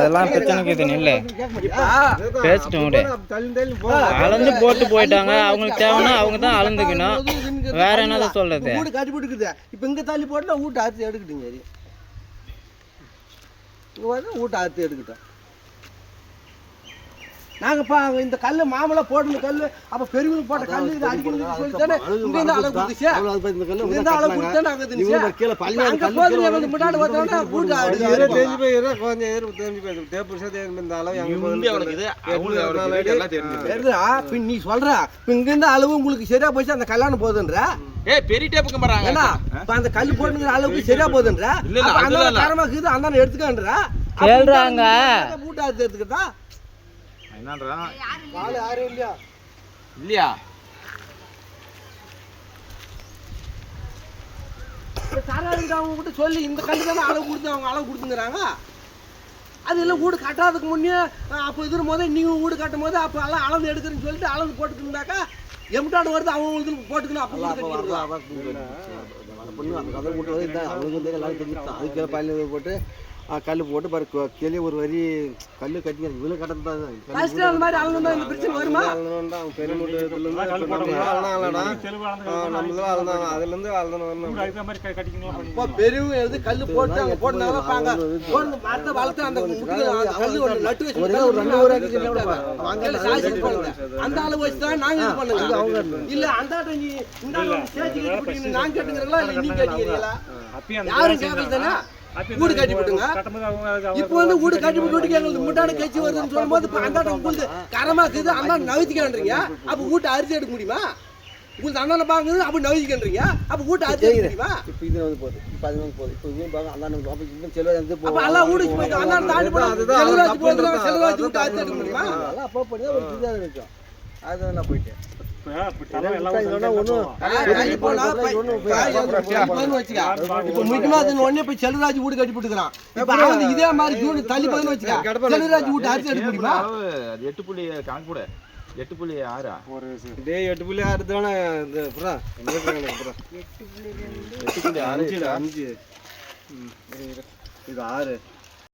அதெல்லாம் பிரச்சனைக்கு இது இல்லை பேசிட்டு விடு. அளந்து போட்டு போயிட்டாங்க. அவங்களுக்கு தேவைன்னா அவங்க தான் அளந்துக்கணும். வேற என்னதான் சொல்றது? வீடு கட்டி போட்டுக்குது. இப்போ இங்கே தள்ளி போட்டுனா வீட்டை அறுத்து எடுக்கிட்டீங்க. சரி இங்கே வந்து வீட்டை அறுத்து எடுக்கிட்டோம். நாங்கப்பா இந்த கல் மாமலை போட்டு கல் அப்போ பெரியவங்க போட்ட கல் இது அடிக்கணும்னு சொல்லி தானே இங்கே இருந்து அளவு கொடுத்துச்சு. இந்த அளவு கொடுத்தா நாங்கள் அங்கே போது வந்து முன்னாடி பார்த்தோம்னா வீட்டு தெரிஞ்சு போய் கொஞ்சம் தெரிஞ்சு போய் தேப்பு இந்த அளவு எங்கே நீ சொல்ற இப்போ இங்கேருந்து அளவு உங்களுக்கு சரியா போச்சு. அந்த கல்யாணம் போகுதுன்ற பெரிய டேப்புக்கு போறாங்க. இப்போ அந்த கல் போட்டுங்கிற அளவுக்கு சரியா போகுதுன்ற தரமாக்குது அந்த எடுத்துக்கன்ற கேள்றாங்க வீட்டு அறுத்து எடுத்துக்கிட்டா என்னன்றா யாரும் இல்லையா இல்லையா அவங்க கிட்ட சொல்லி இந்த கண்டு தானே அளவு கொடுத்து அவங்க அளவு கொடுத்துங்கிறாங்க. அது எல்லாம் வீடு கட்டாததுக்கு முன்னே அப்போ இது போது நீங்கள் வீடு கட்டும் போது அப்போ எல்லாம் அளந்து எடுக்கிறேன்னு சொல்லிட்டு அளந்து போட்டுக்கணுனாக்கா எம்டாடு வருது அவங்க போட்டுக்கணும். அப்போ அதுக்கு பள்ளி போட்டு கல் போட்டு பாரு கிளி ஒரு வரி கல் கட்டி இவ்வளோ கட்டத்தான் அந்த மாதிரி அளந்தா இந்த பிரச்சனை வருமா? பெரியவங்க எழுது கல் போட்டு அங்கே போட்டுனாங்க மரத்தை வளர்த்து அந்த கல் நட்டு வச்சு அந்த அளவு வச்சு தான் நாங்கள் இது பண்ணுங்க. இல்லை அந்த நீ இந்த நாங்கள் கேட்டுக்கிறீங்களா இல்லை நீ கேட்டுக்கிறீங்களா? யாரும் கேட்கல தானே வீடு கட்டி போட்டுங்க. இப்போ வந்து வீடு கட்டி போட்டு எங்களுக்கு முட்டாடு கட்சி வருதுன்னு சொல்லும்போது இப்போ அந்த உங்களுக்கு கரமாக்குது அந்த நவித்திக்கான்றீங்க. அப்போ வீட்டை அரிசி எடுக்க முடியுமா? உங்களுக்கு அண்ணனை பாங்குது அப்போ நவித்திக்கன்றீங்க. அப்போ வீட்டை அரிசி எடுக்க முடியுமா? இப்போ இது வந்து போகுது. இப்போ அது வந்து போகுது. இப்போ இவங்க பாங்க அந்த அப்போ இன்னும் செலவு வந்து போகும். அப்போ எல்லாம் வீடு போய் அந்த தாண்டி போய் செலவாச்சு போடுறாங்க. செலவாச்சு வீட்டை அரிசி எடுக்க முடியுமா? அதெல்லாம் அப்போ பண்ணி ஒரு இதுதான் இருக்கும். அதெல்லாம் போயிட்டு செல்வராஜ் வீடு கட்டி போட்டுக்கிறான். இதே மாதிரி ஜூன் தள்ளி போய் வச்சுக்க செல்வராஜ் வீட்டு அரிசி எடுக்க முடியுமா? 8.6 8.6 தானே 8.5 இது 6